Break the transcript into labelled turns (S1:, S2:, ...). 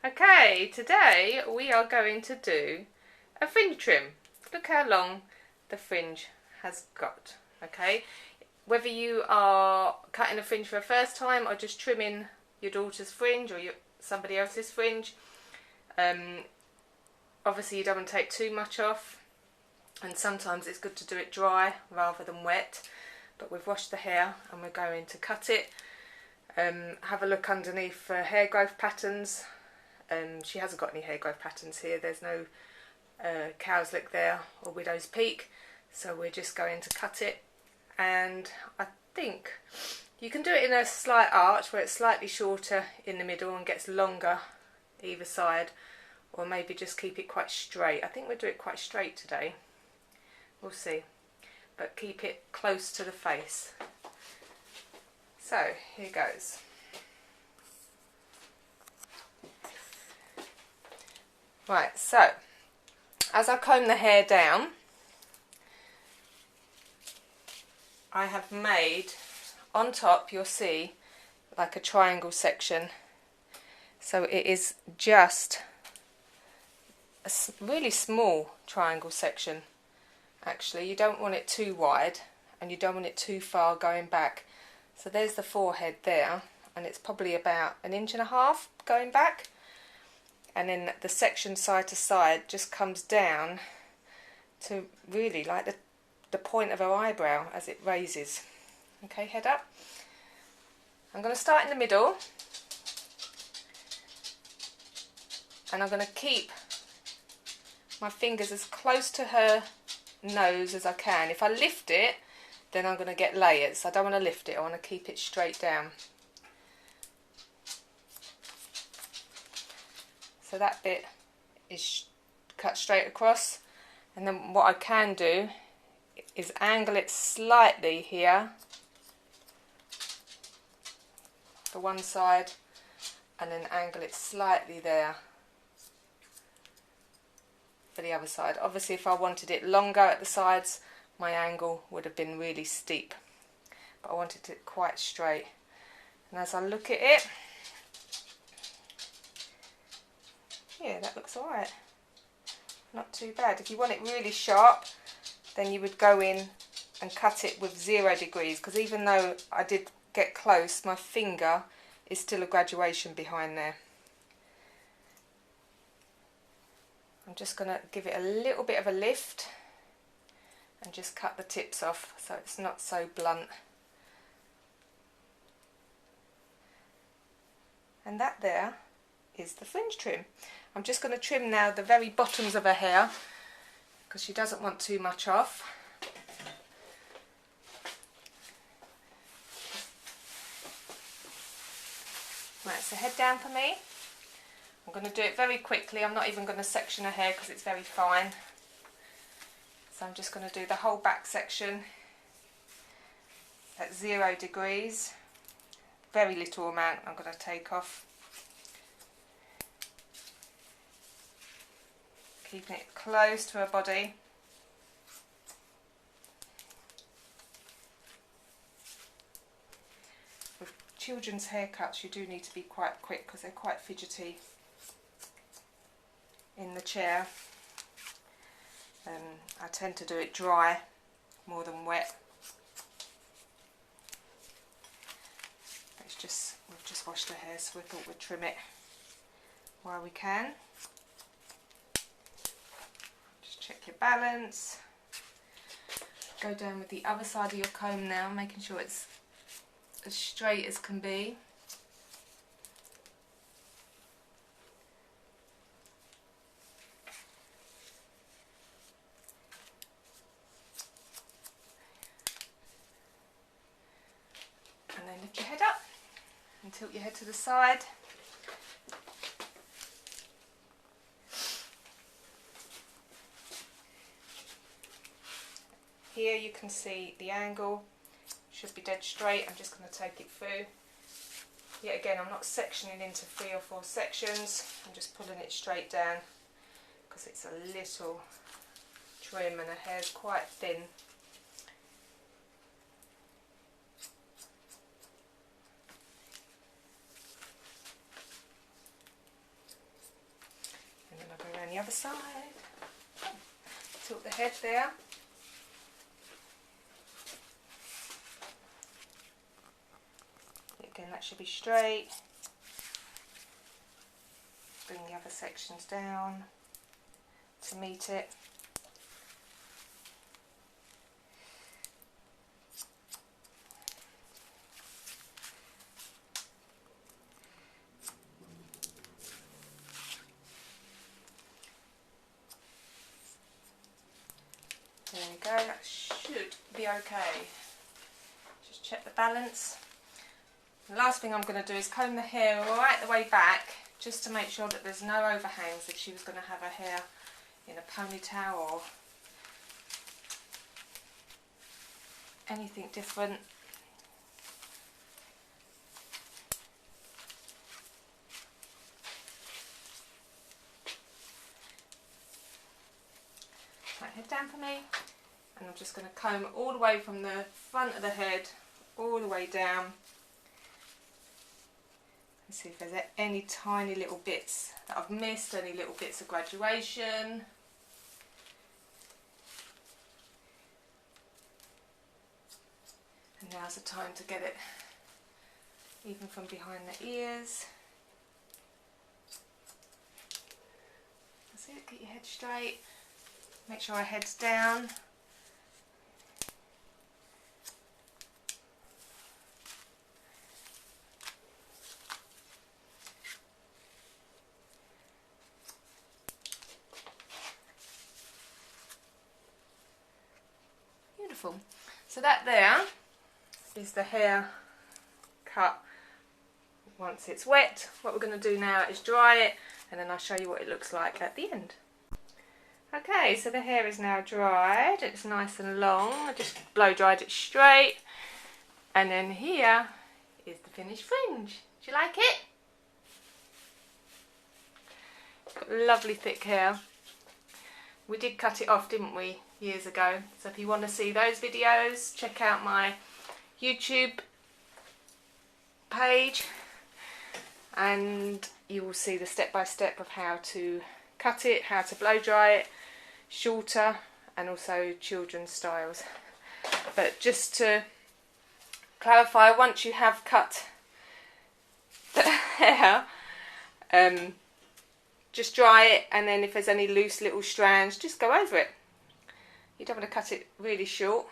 S1: Okay, today we are going to do a fringe trim. Look how long the fringe has got. Okay, whether you are cutting a fringe for the first time or just trimming your daughter's fringe or somebody else's fringe, obviously you don't want to take too much off, and sometimes it's good to do it dry rather than wet. But we've washed the hair and we're going to cut it. Have a look underneath for hair growth patterns. She hasn't got any hair growth patterns here. There's no cow's lick there or widow's peak, so we're just going to cut it. And I think you can do it in a slight arch where it's slightly shorter in the middle and gets longer either side, or maybe just keep it quite straight. I think we'll do it quite straight today. We'll see, but keep it close to the face. So here goes. Right, so as I comb the hair down, I have made, on top you'll see like a triangle section. So it is just a really small triangle section. Actually, you don't want it too wide and you don't want it too far going back. So there's the forehead there, and it's probably about 1.5 inches going back. And then the section side to side just comes down to really like the point of her eyebrow as it raises. Okay, head up. I'm going to start in the middle, and I'm going to keep my fingers as close to her nose as I can. If I lift it, then I'm going to get layers. I don't want to lift it, I want to keep it straight down. So that bit is cut straight across, and then what I can do is angle it slightly here for one side, and then angle it slightly there for the other side. Obviously if I wanted it longer at the sides, my angle would have been really steep, but I wanted it quite straight. And as I look at it, yeah, that looks alright. Not too bad. If you want it really sharp, then you would go in and cut it with 0 degrees, because even though I did get close, my finger is still a graduation behind there. I'm just going to give it a little bit of a lift and just cut the tips off so it's not so blunt. And that there is the fringe trim. I'm just going to trim now the very bottoms of her hair because she doesn't want too much off. Right, so head down for me. I'm going to do it very quickly. I'm not even going to section her hair because it's very fine. So I'm just going to do the whole back section at 0 degrees. Very little amount I'm going to take off. Keeping it close to her body. With children's haircuts you do need to be quite quick because they're quite fidgety in the chair. I tend to do it dry more than wet. It's just, we've just washed her hair, so we thought we'd trim it while we can. Just check your balance. Go down with the other side of your comb now, making sure it's as straight as can be. And then lift your head up and tilt your head to the side. Here you can see the angle should be dead straight. I'm just going to take it through. Yet again, I'm not sectioning into 3 or 4 sections. I'm just pulling it straight down because it's a little trim and her hair's quite thin. the other side. Tilt the head there. Again, that should be straight. Bring the other sections down to meet it. There we go, that should be okay. Just check the balance. The last thing I'm going to do is comb the hair right the way back, just to make sure that there's no overhangs if she was going to have her hair in a ponytail or anything different. Right, head down for me, and I'm just going to comb all the way from the front of the head all the way down. See if there's any tiny little bits that I've missed, any little bits of graduation. And now's the time to get it even from behind the ears. That's it, get your head straight. Make sure our head's down. Beautiful. So that there is the hair cut once it's wet. What we're going to do now is dry it, and then I'll show you what it looks like at the end. Okay, so the hair is now dried. It's nice and long. I just blow dried it straight. And then here is the finished fringe. Do you like it? Got lovely thick hair. We did cut it off, didn't we, years ago? So if you want to see those videos, check out my YouTube page, and you will see the step-by-step of how to cut it, how to blow dry it, shorter, and also children's styles. But just to clarify, once you have cut the hair, just dry it, and then if there's any loose little strands, just go over it. You don't want to cut it really short.